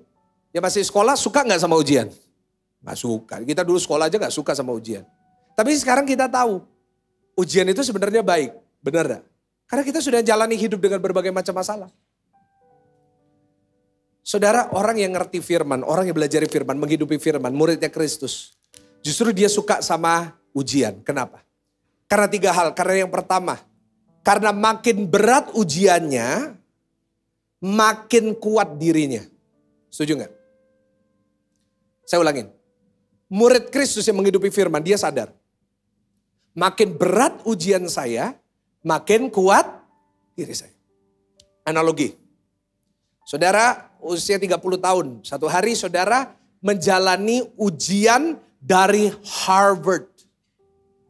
yang masih sekolah suka gak sama ujian? Gak suka. Kita dulu sekolah aja gak suka sama ujian. Tapi sekarang kita tahu, ujian itu sebenarnya baik. Benar gak? Karena kita sudah jalani hidup dengan berbagai macam masalah. Saudara, orang yang ngerti firman, orang yang belajar firman, menghidupi firman, muridnya Kristus. Justru dia suka sama ujian. Kenapa? Karena 3 hal. Karena yang pertama, karena makin berat ujiannya, makin kuat dirinya. Setuju gak? Saya ulangin. Murid Kristus yang menghidupi firman, dia sadar. Makin berat ujian saya, makin kuat diri saya. Analogi. Saudara usia 30 tahun. Satu hari saudara menjalani ujian dari Harvard.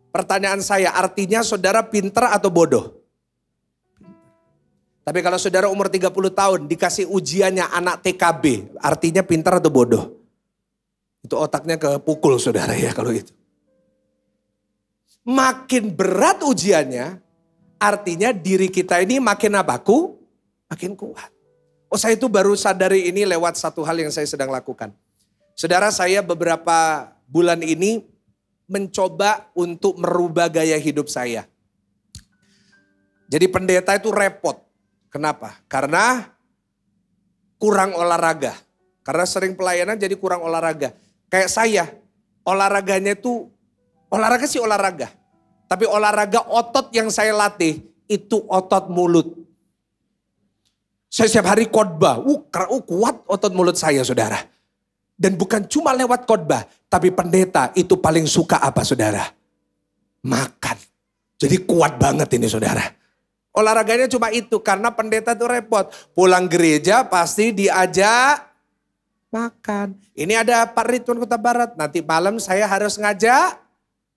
Pertanyaan saya, artinya saudara pintar atau bodoh? Tapi kalau saudara umur 30 tahun dikasih ujiannya anak TKB, artinya pintar atau bodoh? Itu otaknya kepukul saudara ya kalau itu. Makin berat ujiannya, artinya diri kita ini makin apa? Makin kuat. Oh, saya itu baru sadari ini lewat satu hal yang saya sedang lakukan. Saudara, saya beberapa bulan ini mencoba untuk merubah gaya hidup saya. Jadi pendeta itu repot. Kenapa? Karena kurang olahraga. Karena sering pelayanan jadi kurang olahraga. Kayak saya, olahraganya itu, olahraga sih olahraga. Tapi olahraga otot yang saya latih itu otot mulut. Saya setiap hari khotbah, kuat otot mulut saya saudara. Dan bukan cuma lewat khotbah, tapi pendeta itu paling suka apa saudara? Makan. Jadi kuat banget ini saudara. Olahraganya cuma itu, karena pendeta itu repot. Pulang gereja pasti diajak makan. Ini ada Pak Ridwan Kota Barat, nanti malam saya harus ngajak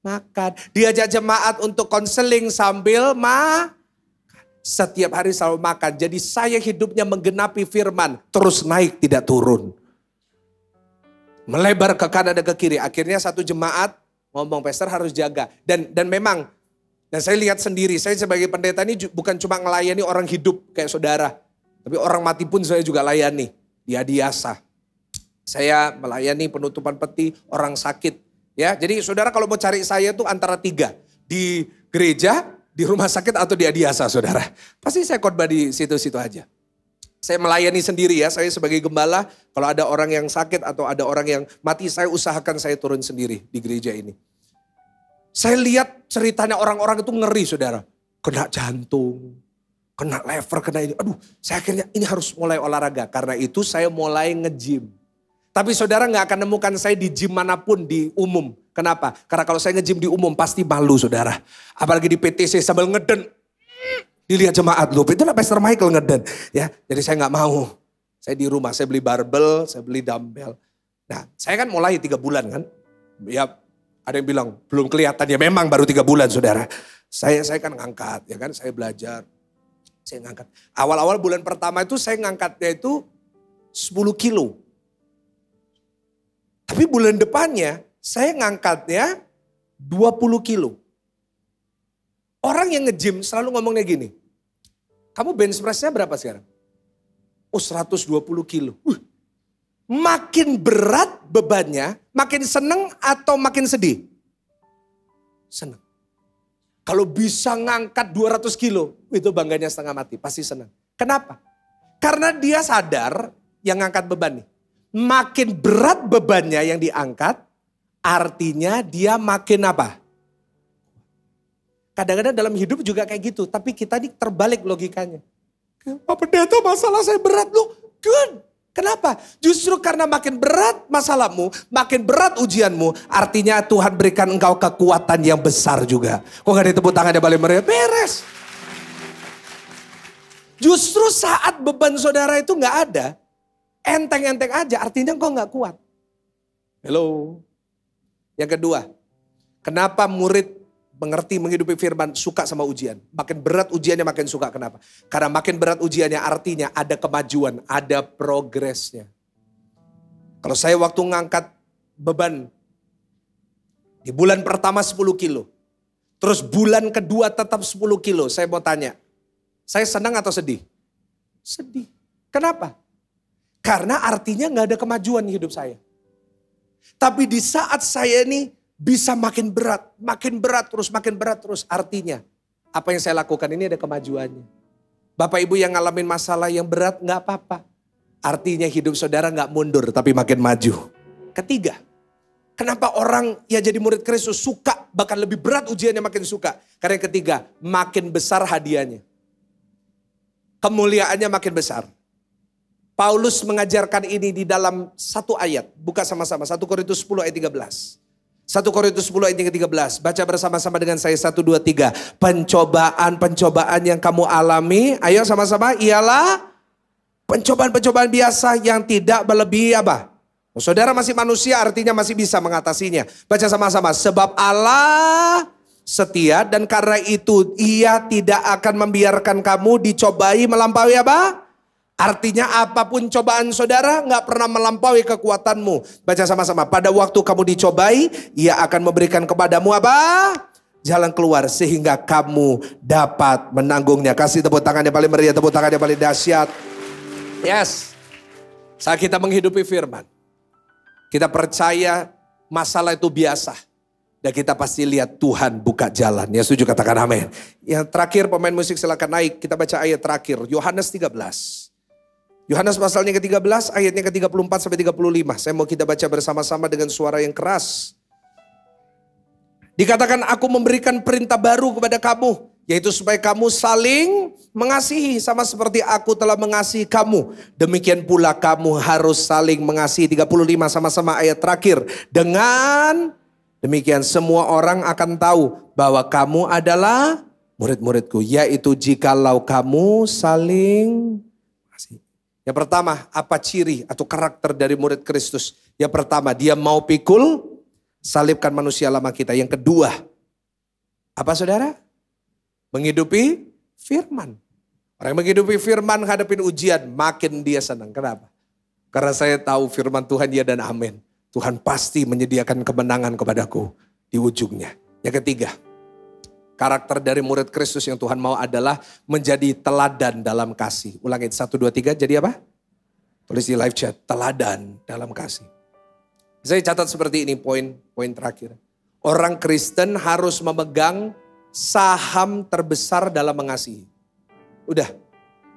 makan. Diajak jemaat untuk konseling sambil makan. Setiap hari selalu makan. Jadi saya hidupnya menggenapi firman, terus naik tidak turun. Melebar ke kanan dan ke kiri. Akhirnya satu jemaat ngomong, pastor harus jaga. Dan memang, dan saya lihat sendiri, saya sebagai pendeta ini bukan cuma melayani orang hidup kayak saudara. Tapi orang mati pun saya juga layani. Di Adiasa. Saya melayani penutupan peti, orang sakit. Ya, jadi saudara kalau mau cari saya tuh antara 3. Di gereja, di rumah sakit atau di Adiasa saudara. Pasti saya khotbah di situ-situ aja. Saya melayani sendiri ya, saya sebagai gembala, kalau ada orang yang sakit atau ada orang yang mati, saya usahakan saya turun sendiri di gereja ini. Saya lihat ceritanya orang-orang itu ngeri saudara. kena jantung, kena lever, kena ini. Aduh, saya akhirnya ini harus mulai olahraga. Karena itu saya mulai nge-gym. Tapi saudara gak akan nemukan saya di gym manapun di umum. Kenapa? Karena kalau saya nge-gym di umum pasti malu saudara. Apalagi di PTC sambil ngeden. Dilihat jemaat loh, itulah Pastor Michael ngeden. Ya, jadi saya gak mau. Saya di rumah, saya beli barbel, saya beli dumbbell. Nah, saya kan mulai 3 bulan kan. Ya, ada yang bilang belum kelihatan, ya memang baru 3 bulan saudara. Saya kan ngangkat, ya kan, saya belajar. Saya ngangkat. Awal-awal bulan pertama itu saya ngangkatnya itu 10 kilo. Tapi bulan depannya saya ngangkatnya 20 kilo. Orang yang nge-gym selalu ngomongnya gini. Kamu bench press-nya berapa sekarang? Oh 120 kilo. Makin berat bebannya, makin seneng atau makin sedih? Seneng. Kalau bisa ngangkat 200 kilo, itu bangganya setengah mati, pasti senang. Kenapa? Karena dia sadar yang ngangkat beban nih. Makin berat bebannya yang diangkat, artinya dia makin apa? Kadang-kadang dalam hidup juga kayak gitu, tapi kita ini terbalik logikanya. Pak Pendeta masalah saya berat loh, good. Kenapa? Justru karena makin berat masalahmu, makin berat ujianmu, artinya Tuhan berikan engkau kekuatan yang besar juga. Kok gak ditepuk tangan dia balik meriah? Beres. Justru saat beban saudara itu gak ada, enteng-enteng aja, artinya engkau gak kuat. Hello. Yang kedua, kenapa murid mengerti, menghidupi firman, suka sama ujian. Makin berat ujiannya makin suka. Kenapa? Karena makin berat ujiannya artinya ada kemajuan, ada progresnya. Kalau saya waktu ngangkat beban, di bulan pertama 10 kilo. Terus bulan kedua tetap 10 kilo. Saya mau tanya, saya senang atau sedih? Sedih. Kenapa? Karena artinya gak ada kemajuan di hidup saya. Tapi di saat saya ini bisa makin berat terus, makin berat terus. Artinya, apa yang saya lakukan ini ada kemajuannya. Bapak Ibu yang ngalamin masalah yang berat gak apa-apa. Artinya hidup saudara gak mundur tapi makin maju. Ketiga, kenapa orang yang jadi murid Kristus suka, bahkan lebih berat ujiannya makin suka. Karena yang ketiga, makin besar hadiahnya. Kemuliaannya makin besar. Paulus mengajarkan ini di dalam satu ayat. Buka sama-sama, 1 Korintus 10 ayat 13. 1 Korintus 10 ayat yang ke-13. Baca bersama-sama dengan saya 1, 2, 3. Pencobaan yang kamu alami. Ayo sama-sama. Ialah pencobaan-pencobaan biasa yang tidak melebihi apa? Saudara masih manusia artinya masih bisa mengatasinya. Baca sama-sama. Sebab Allah setia dan karena itu ia tidak akan membiarkan kamu dicobai melampaui apa? Artinya apapun cobaan saudara gak pernah melampaui kekuatanmu. Baca sama-sama. Pada waktu kamu dicobai, ia akan memberikan kepadamu apa? Jalan keluar sehingga kamu dapat menanggungnya. Kasih tepuk tangan yang paling meriah, tepuk tangan yang paling dahsyat. Yes. Saat kita menghidupi firman, kita percaya masalah itu biasa. Dan kita pasti lihat Tuhan buka jalan. Ya setuju katakan amin. Yang terakhir pemain musik silakan naik. Kita baca ayat terakhir. Yohanes 13. Yohanes pasalnya ke-13 ayatnya ke-34 sampai 35. Saya mau kita baca bersama-sama dengan suara yang keras. Dikatakan aku memberikan perintah baru kepada kamu. Yaitu supaya kamu saling mengasihi sama seperti aku telah mengasihi kamu. Demikian pula kamu harus saling mengasihi. 35 sama-sama ayat terakhir. Dengan demikian semua orang akan tahu bahwa kamu adalah murid-muridku. Yaitu jikalau kamu saling mengasihi. Yang pertama, apa ciri atau karakter dari murid Kristus? Yang pertama, dia mau pikul, salibkan manusia lama kita. Yang kedua, apa saudara? Menghidupi firman. Orang yang menghidupi firman, hadapin ujian, makin dia senang. Kenapa? Karena saya tahu firman Tuhan ya dan amin. Tuhan pasti menyediakan kemenangan kepadaku di ujungnya. Yang ketiga, karakter dari murid Kristus yang Tuhan mau adalah menjadi teladan dalam kasih. Ulangi 1, 2, 3 jadi apa? Tulis di live chat, teladan dalam kasih. Saya catat seperti ini poin terakhir. Orang Kristen harus memegang saham terbesar dalam mengasihi. Udah,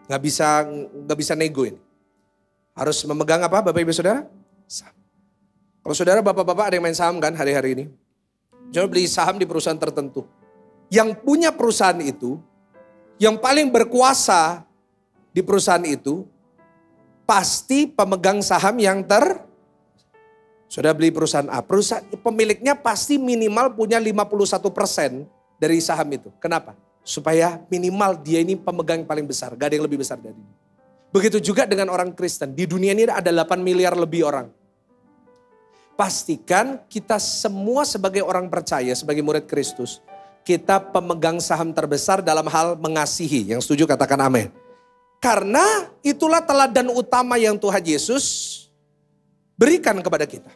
gak bisa nego ini. Harus memegang apa Bapak Ibu Saudara? Saham. Kalau saudara bapak-bapak ada yang main saham kan hari-hari ini. Jangan beli saham di perusahaan tertentu. Yang punya perusahaan itu Yang paling berkuasa di perusahaan itu pasti pemegang saham yang sudah beli perusahaan A. Perusahaan pemiliknya pasti minimal punya 51% dari saham itu. Kenapa? Supaya minimal dia ini pemegang yang paling besar. Gak ada yang lebih besar dari ini. Begitu juga dengan orang Kristen. Di dunia ini ada 8 miliar lebih orang. Pastikan kita semua sebagai orang percaya, sebagai murid Kristus, kita pemegang saham terbesar dalam hal mengasihi. Yang setuju katakan amin. Karena itulah teladan utama yang Tuhan Yesus berikan kepada kita.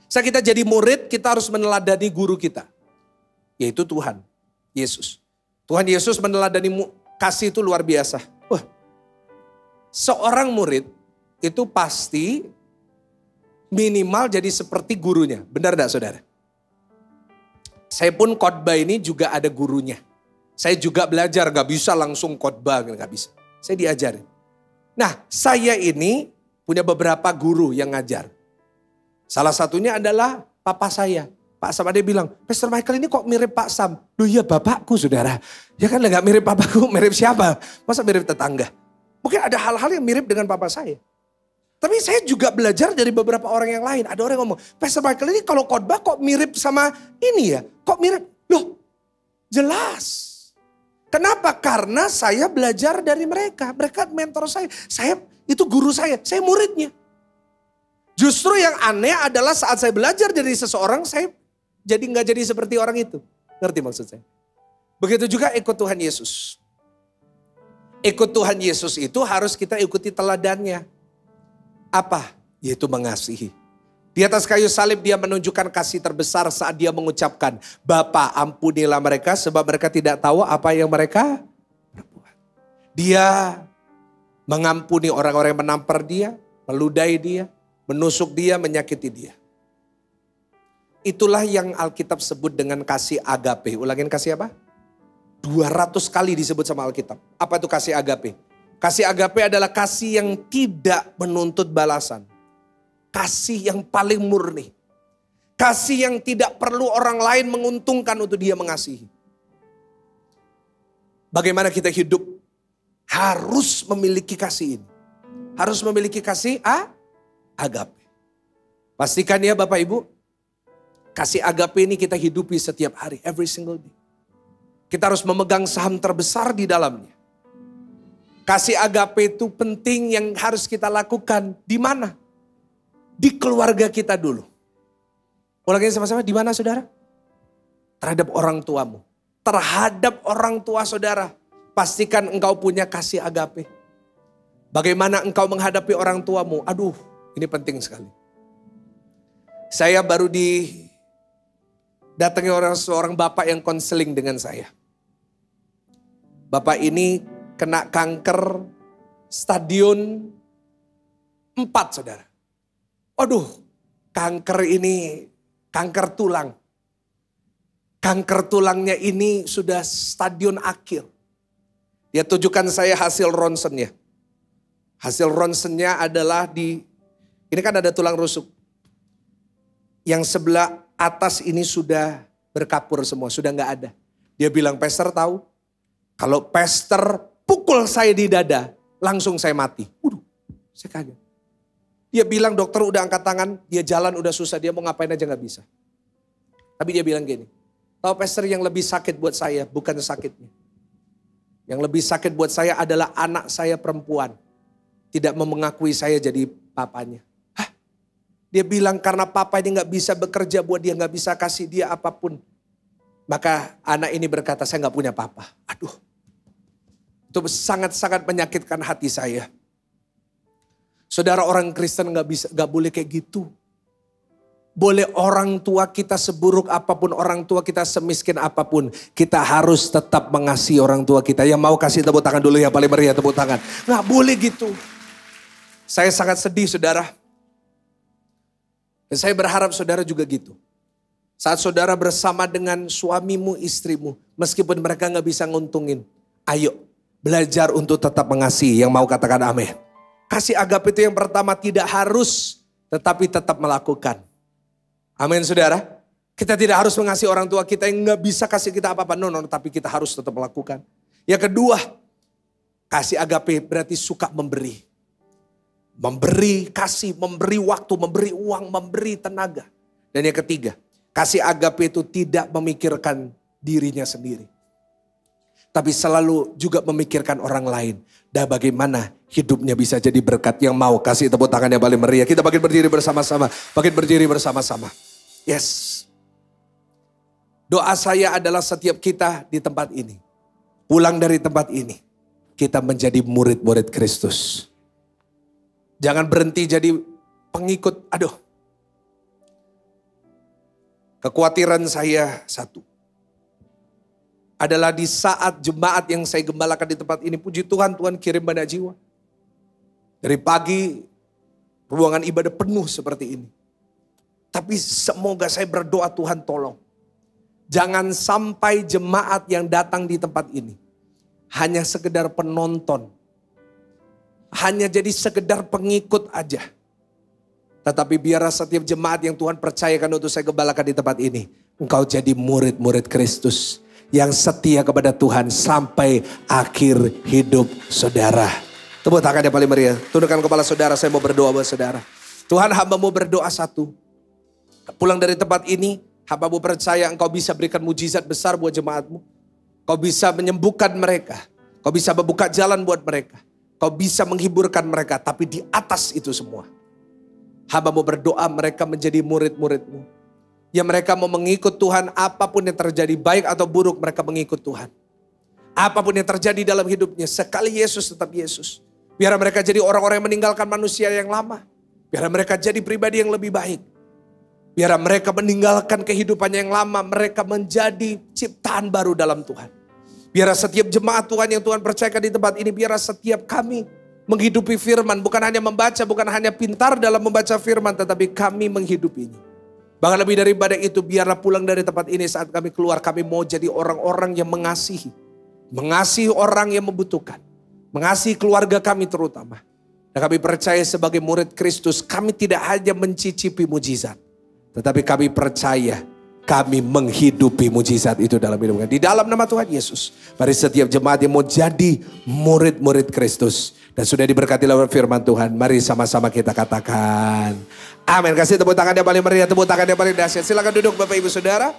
Saat kita jadi murid, kita harus meneladani guru kita. Yaitu Tuhan Yesus. Tuhan Yesus meneladani kasih itu luar biasa. Wah, seorang murid itu pasti minimal jadi seperti gurunya. Benar gak saudara? Saya pun khotbah ini juga ada gurunya. Saya juga belajar, gak bisa langsung khotbah, gak bisa. Saya diajarin. Nah, saya ini punya beberapa guru yang ngajar. Salah satunya adalah papa saya. Pak Sam ada bilang, Pastor Michael ini kok mirip Pak Sam? Loh iya bapakku saudara. Ya kan gak mirip papaku, mirip siapa? Masa mirip tetangga? Mungkin ada hal-hal yang mirip dengan papa saya. Tapi saya juga belajar dari beberapa orang yang lain. Ada orang yang ngomong, Pastor Michael ini kalau khotbah kok mirip sama ini ya? Kok mirip? Loh jelas. Kenapa? Karena saya belajar dari mereka. Mereka mentor saya. Saya itu guru saya muridnya. Justru yang aneh adalah saat saya belajar dari seseorang, saya jadi nggak jadi seperti orang itu. Ngerti maksud saya? Begitu juga ikut Tuhan Yesus. Ikut Tuhan Yesus itu harus kita ikuti teladannya. Apa? Yaitu mengasihi. Di atas kayu salib dia menunjukkan kasih terbesar saat dia mengucapkan, Bapa ampunilah mereka sebab mereka tidak tahu apa yang mereka perbuat. Dia mengampuni orang-orang yang menampar dia, meludahi dia, menusuk dia, menyakiti dia. Itulah yang Alkitab sebut dengan kasih agape. Ulangin kasih apa? 200 kali disebut sama Alkitab. Apa itu kasih agape? Kasih agape adalah kasih yang tidak menuntut balasan. Kasih yang paling murni. Kasih yang tidak perlu orang lain menguntungkan untuk dia mengasihi. Bagaimana kita hidup? Harus memiliki kasih ini. Harus memiliki kasih agape. Pastikan ya Bapak Ibu. Kasih agape ini kita hidupi setiap hari. Every single day. Kita harus memegang saham terbesar di dalamnya. Kasih agape itu penting yang harus kita lakukan. Di mana? Di keluarga kita dulu. Ulangin sama-sama, di mana saudara? Terhadap orang tuamu. Terhadap orang tua saudara. Pastikan engkau punya kasih agape. Bagaimana engkau menghadapi orang tuamu? Aduh, ini penting sekali. Saya baru datangi seorang bapak yang konseling dengan saya. Bapak ini kena kanker stadion 4 saudara. Aduh, kanker ini, kanker tulang. Kanker tulangnya ini sudah stadion akhir. Dia tunjukkan saya hasil ronsennya. Hasil ronsennya adalah ini kan ada tulang rusuk. Yang sebelah atas ini sudah berkapur semua, sudah gak ada. Dia bilang, Pastor tahu, kalau Pastor pukul saya di dada, langsung saya mati. Waduh, saya kaget. Dia bilang dokter udah angkat tangan, dia jalan udah susah, dia mau ngapain aja gak bisa. Tapi dia bilang gini, tahu Pastor yang lebih sakit buat saya bukan sakitnya. Yang lebih sakit buat saya adalah anak saya perempuan. Tidak mau mengakui saya jadi papanya. Hah? Dia bilang karena papanya gak bisa bekerja buat dia, gak bisa kasih dia apapun. Maka anak ini berkata saya gak punya papa. Aduh, itu sangat-sangat menyakitkan hati saya. Saudara orang Kristen gak boleh kayak gitu. Boleh orang tua kita seburuk apapun, orang tua kita semiskin apapun. Kita harus tetap mengasihi orang tua kita. Yang mau kasih tepuk tangan dulu ya, paling meriah tepuk tangan. Gak boleh gitu. Saya sangat sedih saudara. Dan saya berharap saudara juga gitu. Saat saudara bersama dengan suamimu, istrimu. Meskipun mereka gak bisa nguntungin. Ayo belajar untuk tetap mengasihi. Yang mau katakan amin. Kasih agape itu yang pertama tidak harus, tetapi tetap melakukan. Amin saudara. Kita tidak harus mengasihi orang tua kita yang gak bisa kasih kita apa-apa. No, tapi kita harus tetap melakukan. Yang kedua, kasih agape berarti suka memberi. Memberi kasih, memberi waktu, memberi uang, memberi tenaga. Dan yang ketiga, kasih agape itu tidak memikirkan dirinya sendiri. Tapi selalu juga memikirkan orang lain. Dan bagaimana hidupnya bisa jadi berkat. Yang mau kasih tepuk tangan yang paling meriah. Kita makin berdiri bersama-sama. Makin berdiri bersama-sama. Yes. Doa saya adalah setiap kita di tempat ini. Pulang dari tempat ini. Kita menjadi murid-murid Kristus. Jangan berhenti jadi pengikut. Aduh. Kekhawatiran saya satu. Adalah di saat jemaat yang saya gembalakan di tempat ini. Puji Tuhan, Tuhan kirim banyak jiwa. Dari pagi, ruangan ibadah penuh seperti ini. Tapi semoga saya berdoa Tuhan tolong. Jangan sampai jemaat yang datang di tempat ini. Hanya sekedar penonton. Hanya jadi sekedar pengikut aja. Tetapi biarlah setiap jemaat yang Tuhan percayakan untuk saya gembalakan di tempat ini. Engkau jadi murid-murid Kristus. Yang setia kepada Tuhan sampai akhir hidup saudara. Tepuk tangan yang paling meriah. Tundukkan kepala saudara, saya mau berdoa buat saudara. Tuhan, hamba mau berdoa satu. Pulang dari tempat ini, hamba mau percaya engkau bisa berikan mujizat besar buat jemaatmu. Kau bisa menyembuhkan mereka. Kau bisa membuka jalan buat mereka. Kau bisa menghiburkan mereka. Tapi di atas itu semua, hamba mau berdoa mereka menjadi murid-muridmu. Ya mereka mau mengikut Tuhan, apapun yang terjadi, baik atau buruk mereka mengikut Tuhan. Apapun yang terjadi dalam hidupnya, sekali Yesus tetap Yesus. Biar mereka jadi orang-orang yang meninggalkan manusia yang lama. Biar mereka jadi pribadi yang lebih baik. Biar mereka meninggalkan kehidupannya yang lama, mereka menjadi ciptaan baru dalam Tuhan. Biar setiap jemaat Tuhan yang Tuhan percayakan di tempat ini, biar setiap kami menghidupi firman. Bukan hanya membaca, bukan hanya pintar dalam membaca firman, tetapi kami menghidupinya. Bahkan lebih daripada itu, biarlah pulang dari tempat ini saat kami keluar, kami mau jadi orang-orang yang mengasihi. Mengasihi orang yang membutuhkan. Mengasihi keluarga kami terutama. Dan kami percaya sebagai murid Kristus, kami tidak hanya mencicipi mujizat. Tetapi kami percaya, kami menghidupi mujizat itu dalam hidup kami. Di dalam nama Tuhan Yesus, mari setiap jemaat yang mau jadi murid-murid Kristus. Dan sudah diberkati lewat firman Tuhan, mari sama-sama kita katakan amin. Kasih tepuk tangan yang paling meriah, tepuk tangan yang paling dahsyat. Silakan duduk Bapak Ibu Saudara.